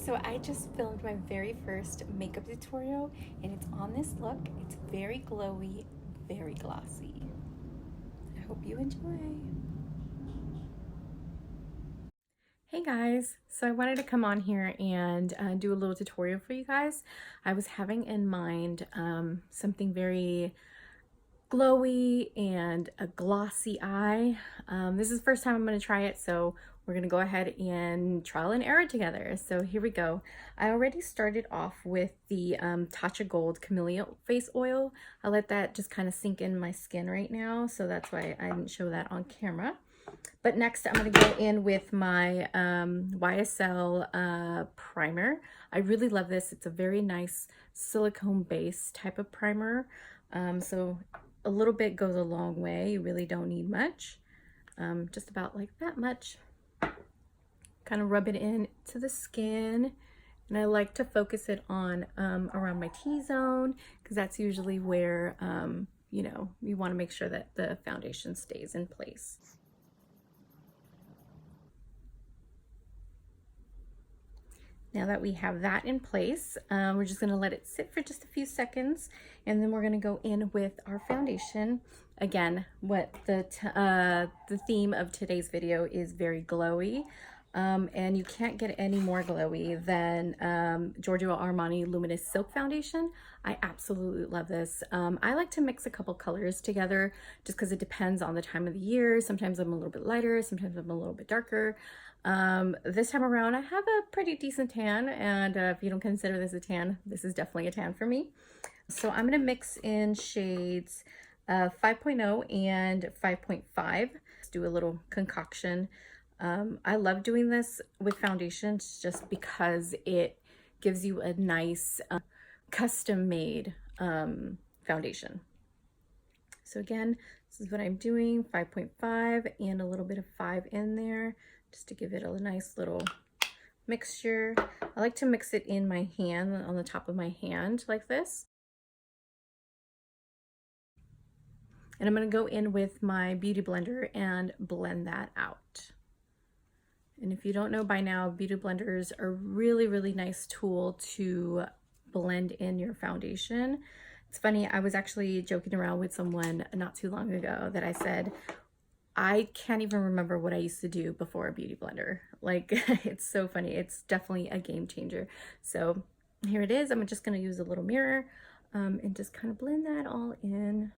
So I just filmed my very first makeup tutorial and it's on this look. It's very glowy, very glossy. I hope you enjoy. Hey guys, so I wanted to come on here and do a little tutorial for you guys. I was having in mind something very glowy and a glossy eye. This is the first time I'm going to try it, so we're going to go ahead and trial and error together. So here we go. I already started off with the Tatcha Gold Camellia face oil. I let that just kind of sink in my skin right now, so that's why I didn't show that on camera. But next I'm going to go in with my YSL primer. I really love this. It's a very nice silicone base type of primer. So a little bit goes a long way. You really don't need much. Just about like that much. Kind of rub it in to the skin. And I like to focus it on around my T-zone because that's usually where, you know, you want to make sure that the foundation stays in place. Now that we have that in place, we're just gonna let it sit for just a few seconds, and then we're gonna go in with our foundation. Again, what the theme of today's video is very glowy, and you can't get any more glowy than Giorgio Armani Luminous Silk Foundation. I absolutely love this. I like to mix a couple colors together just because it depends on the time of the year. Sometimes I'm a little bit lighter, sometimes I'm a little bit darker. This time around I have a pretty decent tan, and if you don't consider this a tan, this is definitely a tan for me. So I'm going to mix in shades 5.0 and 5.5. Let's do a little concoction. I love doing this with foundations just because it gives you a nice custom made foundation. So again, this is what I'm doing, 5.5 and a little bit of 5 in there, just to give it a nice little mixture. I like to mix it in my hand, on the top of my hand like this. And I'm going to go in with my beauty blender and blend that out. And if you don't know by now, beauty blenders are really, really nice tool to blend in your foundation. It's funny, I was actually joking around with someone not too long ago that I said, I can't even remember what I used to do before a beauty blender. Like, it's so funny. It's definitely a game changer. So here it is. I'm just going to use a little mirror and just kind of blend that all in.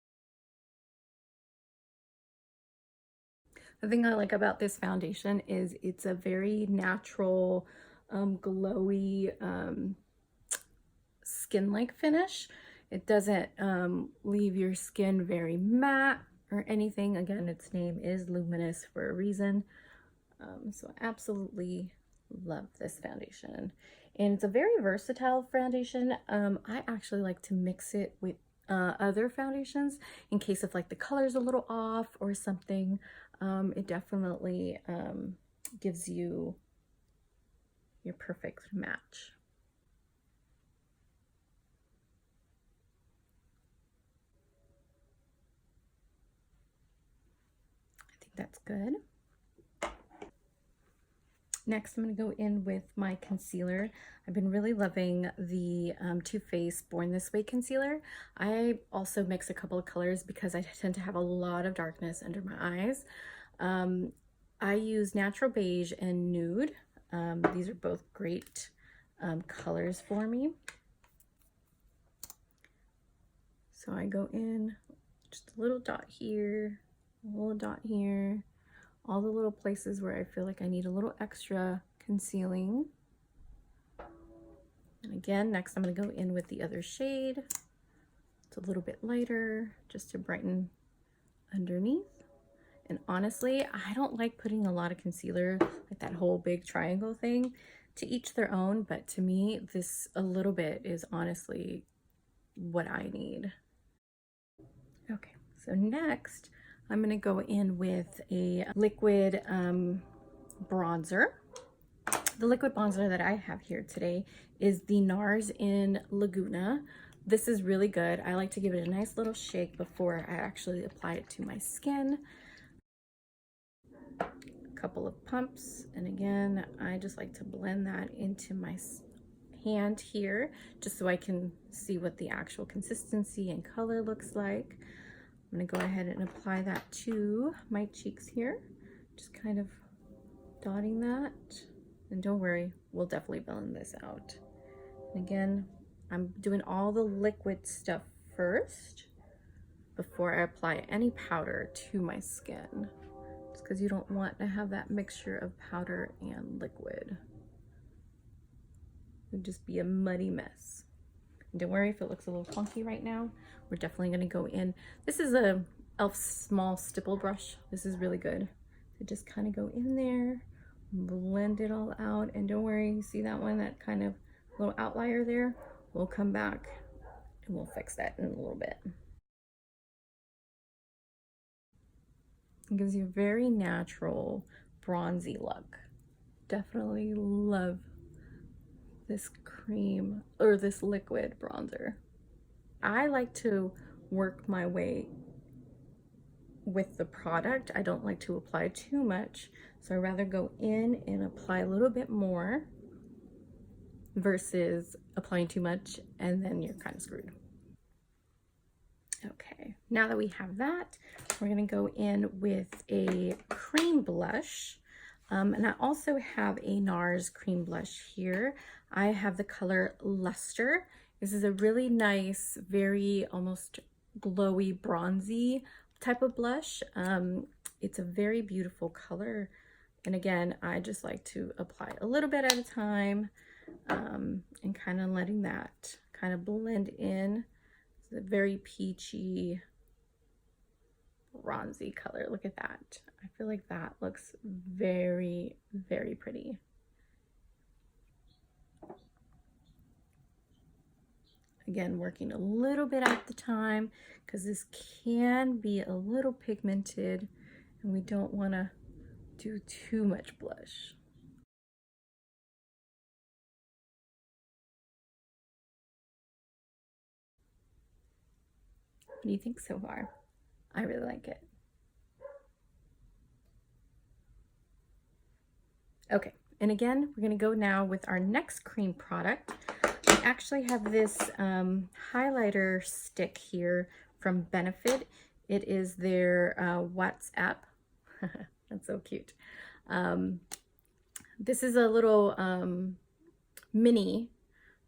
The thing I like about this foundation is it's a very natural, glowy, skin-like finish. It doesn't leave your skin very matte or anything. Again, its name is Luminous for a reason. So I absolutely love this foundation. And it's a very versatile foundation. I actually like to mix it with other foundations in case if like the color's a little off or something. It definitely gives you your perfect match. I think that's good. Next, I'm going to go in with my concealer. I've been really loving the Too Faced Born This Way concealer. I also mix a couple of colors because I tend to have a lot of darkness under my eyes. I use Natural Beige and Nude. These are both great colors for me. So I go in just a little dot here, a little dot here, all the little places where I feel like I need a little extra concealing. And again, next I'm going to go in with the other shade. It's a little bit lighter just to brighten underneath. And honestly, I don't like putting a lot of concealer, like that whole big triangle thing. To each their own, but to me, this a little bit is honestly what I need. Okay, so next I'm going to go in with a liquid bronzer. The liquid bronzer that I have here today is the NARS in Laguna. This is really good. I like to give it a nice little shake before I actually apply it to my skin. couple of pumps, and again, I just like to blend that into my hand here, just so I can see what the actual consistency and color looks like. I'm gonna go ahead and apply that to my cheeks here, just kind of dotting that. And don't worry, we'll definitely blend this out. And again, I'm doing all the liquid stuff first before I apply any powder to my skin, just because you don't want to have that mixture of powder and liquid. It would just be a muddy mess. And don't worry if it looks a little funky right now. We're definitely going to go in. This is a e.l.f. small stipple brush. This is really good. So just kind of go in there, blend it all out, and don't worry, you see that one, that kind of little outlier there? We'll come back and we'll fix that in a little bit. It gives you a very natural bronzy look. Definitely love this cream or this liquid bronzer. I like to work my way with the product. I don't like to apply too much, so I'd rather go in and apply a little bit more versus applying too much and then you're kind of screwed. Okay, now that we have that, we're gonna go in with a cream blush. And I also have a NARS cream blush here. I have the color Luster. This is a really nice, very almost glowy, bronzy type of blush. It's a very beautiful color. And again, I just like to apply a little bit at a time, and kind of letting that kind of blend in. It's a very peachy, bronzy color. Look at that. I feel like that looks very, very pretty. Again, working a little bit at the time because this can be a little pigmented and we don't want to do too much blush. What do you think so far? I really like it. Okay, and again, we're gonna go now with our next cream product. I actually have this highlighter stick here from Benefit. It is their WhatsApp. That's so cute. This is a little mini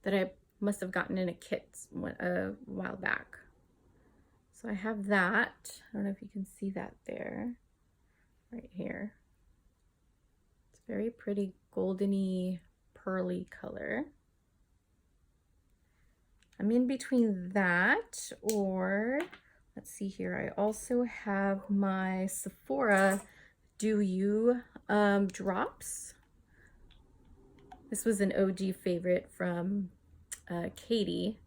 that I must have gotten in a kit a while back. So I have that. I don't know if you can see that there, right here. It's very pretty goldeny, pearly color. I'm in between that, or let's see here. I also have my Sephora Do You drops. This was an OG favorite from Katie.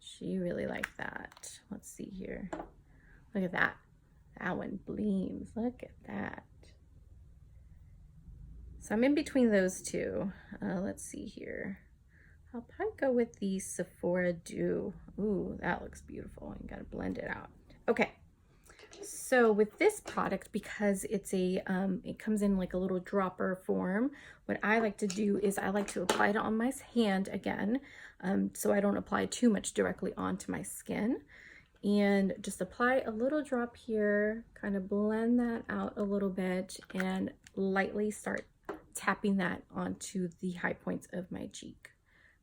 She really liked that. Let's see here. Look at that. That one gleams. Look at that. So I'm in between those two. Let's see here. I'll probably go with the Sephora Dew. Ooh, that looks beautiful. You gotta blend it out. Okay. So with this product, because it's a, it comes in like a little dropper form, what I like to do is I like to apply it on my hand again, so I don't apply too much directly onto my skin. And just apply a little drop here, kind of blend that out a little bit, and lightly start tapping that onto the high points of my cheek.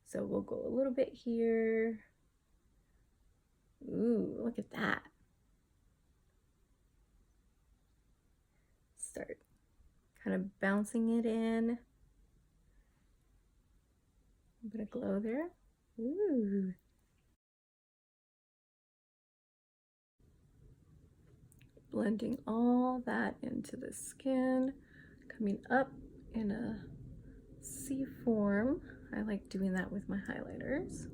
So we'll go a little bit here. Ooh, look at that. Start kind of bouncing it in. A bit of glow there. Ooh. Blending all that into the skin, coming up in a C form. I like doing that with my highlighters.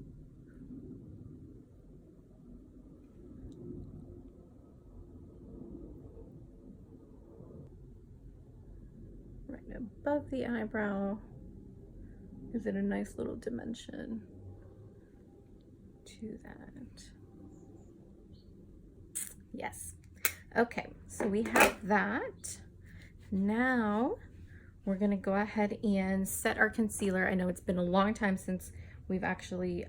Right above the eyebrow, gives it a nice little dimension to that. Yes. Okay, so we have that. Now we're gonna go ahead and set our concealer. I know it's been a long time since we've actually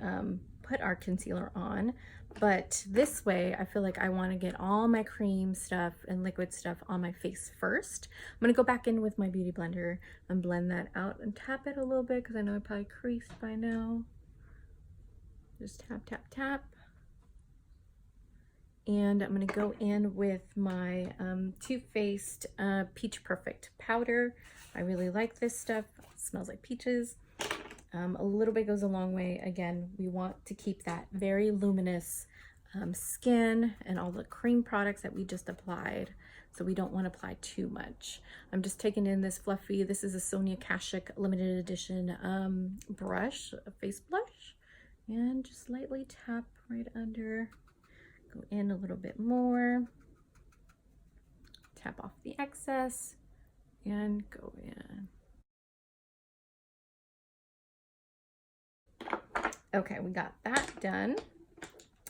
put our concealer on, but this way I feel like I want to get all my cream stuff and liquid stuff on my face first. I'm gonna go back in with my beauty blender and blend that out and tap it a little bit because I know I probably creased by now. Just tap, tap, tap. And I'm gonna go in with my Too Faced Peach Perfect powder. I really like this stuff. It smells like peaches. A little bit goes a long way. Again, we want to keep that very luminous skin and all the cream products that we just applied. So we don't want to apply too much. I'm just taking in this fluffy, this is a Sonia Kashuk limited edition brush, a face blush. And just lightly tap right under. Go in a little bit more. Tap off the excess and go in. Okay, we got that done.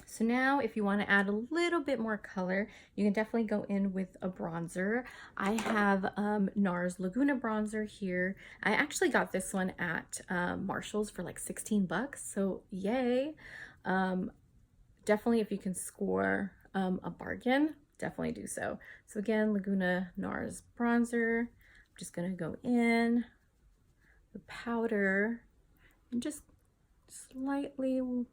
So now if you want to add a little bit more color, you can definitely go in with a bronzer. I have NARS Laguna bronzer here. I actually got this one at Marshall's for like 16 bucks, so yay. Definitely if you can score a bargain, definitely do so. So again, Laguna NARS bronzer. I'm just gonna go in the powder and just slightly, you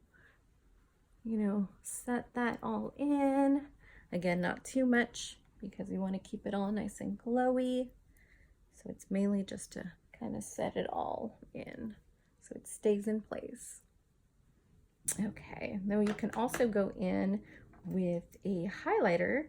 know, set that all in. Again, not too much because we want to keep it all nice and glowy. So it's mainly just to kind of set it all in so it stays in place. Okay, then you can also go in with a highlighter,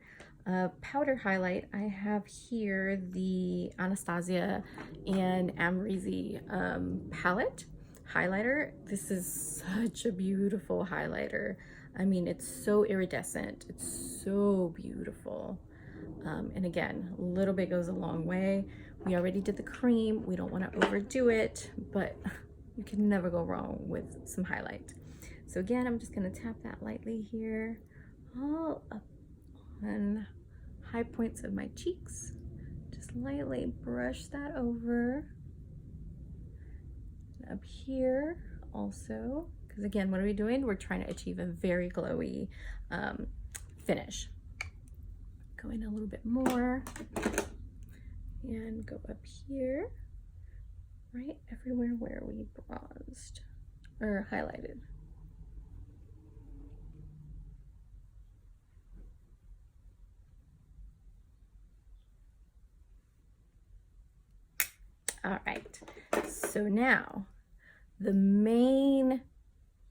powder highlight. I have here the Anastasia and ABHxAmrezy palette highlighter. This is such a beautiful highlighter. I mean, it's so iridescent. It's so beautiful. And again, a little bit goes a long way. We already did the cream. We don't want to overdo it, but you can never go wrong with some highlight. So again, I'm just going to tap that lightly here, all up on high points of my cheeks. Just lightly brush that over. Up here also, because again, what are we doing? We're trying to achieve a very glowy finish. Go in a little bit more and go up here, right everywhere where we bronzed or highlighted. All right, so now the main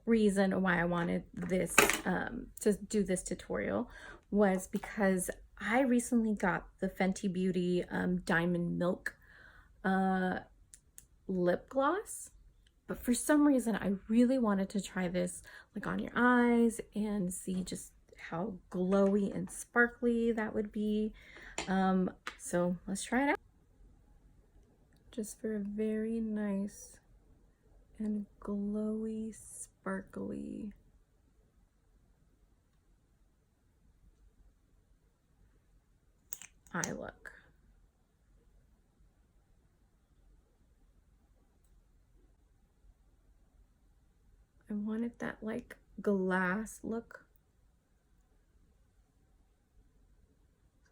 reason why I wanted this to do this tutorial was because I recently got the Fenty Beauty Diamond Milk lip gloss, but for some reason I really wanted to try this like on your eyes and see just how glowy and sparkly that would be. So let's try it out. Just for a very nice and glowy, sparkly eye look. I wanted that like glass look.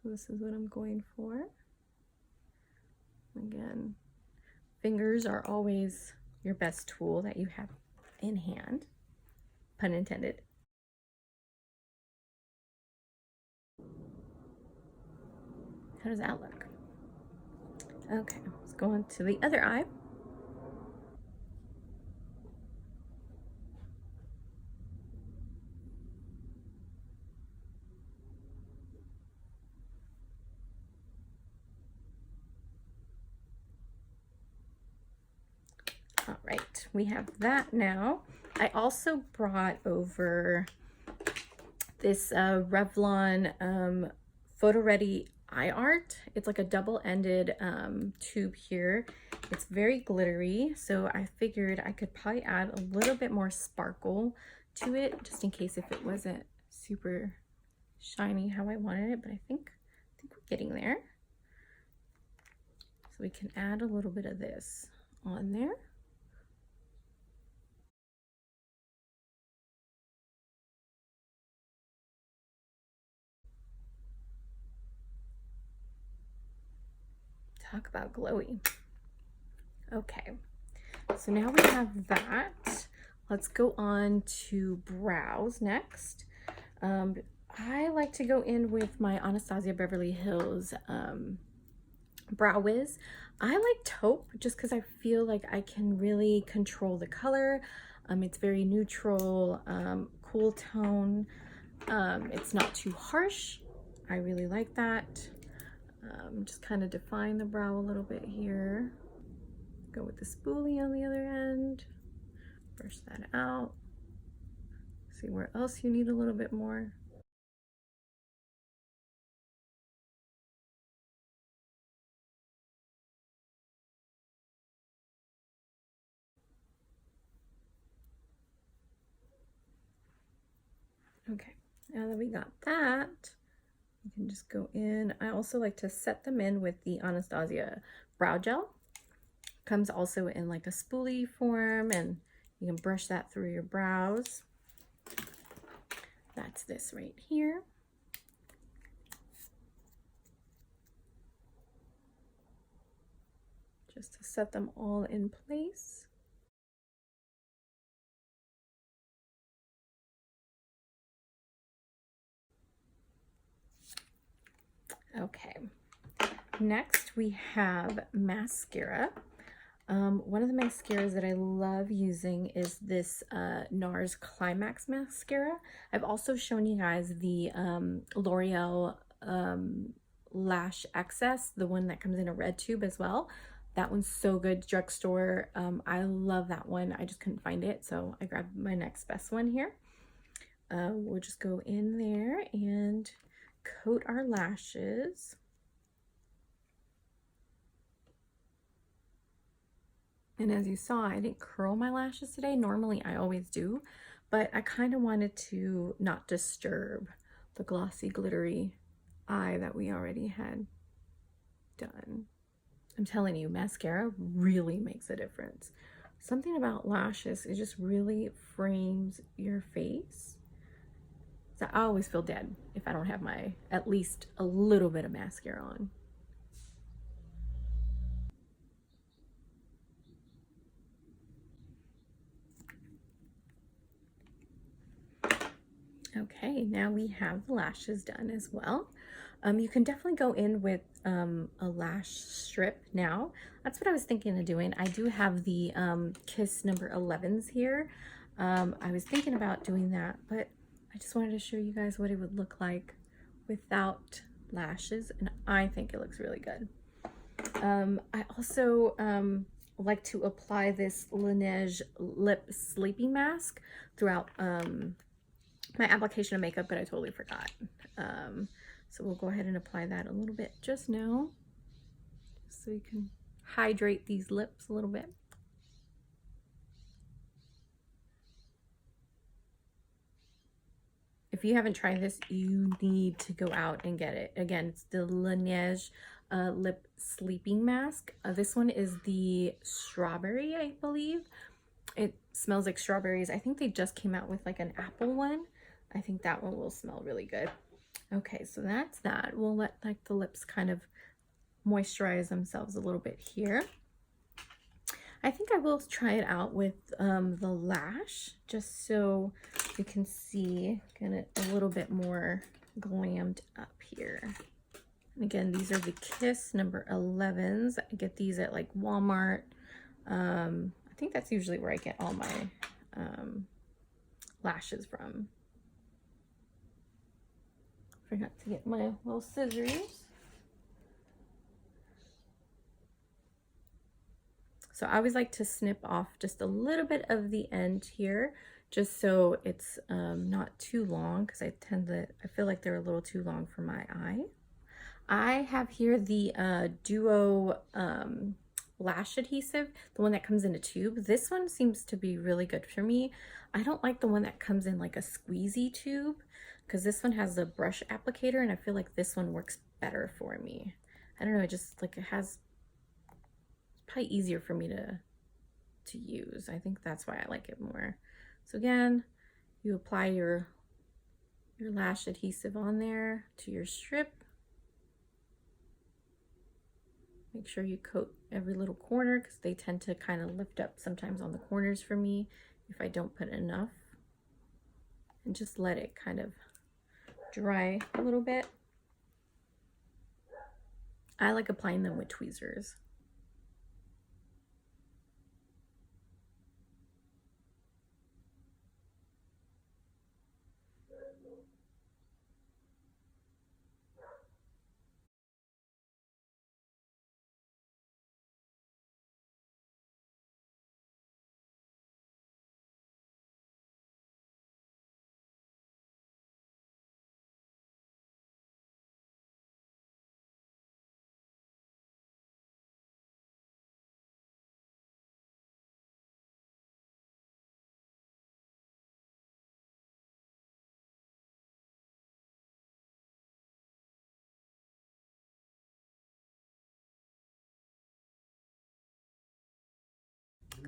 So this is what I'm going for. Again, fingers are always your best tool that you have in hand, pun intended. How does that look? Okay, let's go on to the other eye. All right, we have that now. I also brought over this Revlon Photoready Eye Art. It's like a double-ended tube here. It's very glittery, so I figured I could probably add a little bit more sparkle to it, just in case if it wasn't super shiny how I wanted it, but I think think we're getting there. So we can add a little bit of this on there. Talk about glowy. Okay, so now we have that. Let's go on to brows next. I like to go in with my Anastasia Beverly Hills Brow Wiz. I like taupe just because I feel like I can really control the color. It's very neutral, cool tone. It's not too harsh. I really like that. Just kind of define the brow a little bit here. Go with the spoolie on the other end. Brush that out. See where else you need a little bit more. Okay, now that we got that, you can just go in. I also like to set them in with the Anastasia Brow Gel. Comes also in like a spoolie form, and you can brush that through your brows. That's this right here. Just to set them all in place. Okay, next we have mascara. One of the mascaras that I love using is this NARS Climax mascara. I've also shown you guys the L'Oreal Lash Excess, the one that comes in a red tube as well. That one's so good, drugstore. I love that one. I just couldn't find it, so I grabbed my next best one here. We'll just go in there and coat our lashes. And as you saw, I didn't curl my lashes today. Normally I always do, but I kind of wanted to not disturb the glossy, glittery eye that we already had done. I'm telling you, mascara really makes a difference. Something about lashes, it just really frames your face. So I always feel dead if I don't have my, at least a little bit of mascara on. Okay, now we have the lashes done as well. You can definitely go in with a lash strip now. That's what I was thinking of doing. I do have the Kiss number 11s here. I was thinking about doing that, but I just wanted to show you guys what it would look like without lashes, and I think it looks really good. I also like to apply this Laniege lip sleeping mask throughout my application of makeup, but I totally forgot. So we'll go ahead and apply that a little bit just now, so you can hydrate these lips a little bit. If you haven't tried this, you need to go out and get it. Again, it's the Laniege lip sleeping mask. This one is the strawberry, I believe. It smells like strawberries. I think they just came out with like an apple one. I think that one will smell really good. Okay, so that's that. We'll let like the lips kind of moisturize themselves a little bit here. I think I will try it out with the lash, just so you can see, get it a little bit more glammed up here. And again, these are the Kiss number 11s. I get these at like Walmart. I think that's usually where I get all my lashes from. Forgot to get my little scissors. So I always like to snip off just a little bit of the end here, just so it's not too long, because I feel like they're a little too long for my eye. I have here the Duo lash adhesive, the one that comes in a tube. This one seems to be really good for me. I don't like the one that comes in like a squeezy tube, because this one has the brush applicator, and I feel like this one works better for me. I don't know, it just like it has, it's probably easier for me to use. I think that's why I like it more. So again, you apply your lash adhesive on there to your strip. Make sure you coat every little corner because they tend to kind of lift up sometimes on the corners for me if I don't put enough. And just let it kind of dry a little bit. I like applying them with tweezers.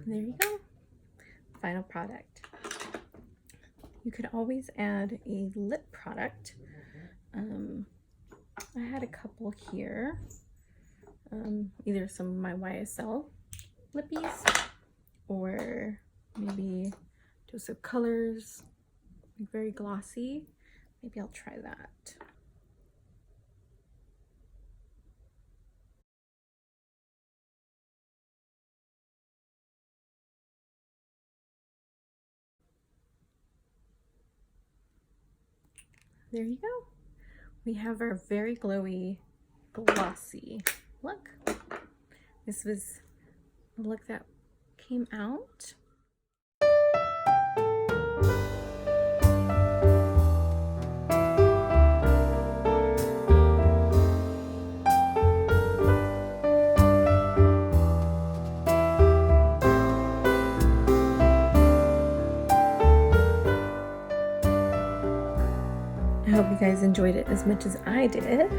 There you go. Final product. You could always add a lip product. I had a couple here. Either some of my YSL lippies or maybe Dose of Colors, like very glossy. Maybe I'll try that. There you go. We have our very glowy glossy look. This was the look that came out. I hope you guys enjoyed it as much as I did.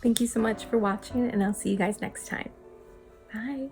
Thank you so much for watching, and I'll see you guys next time. Bye.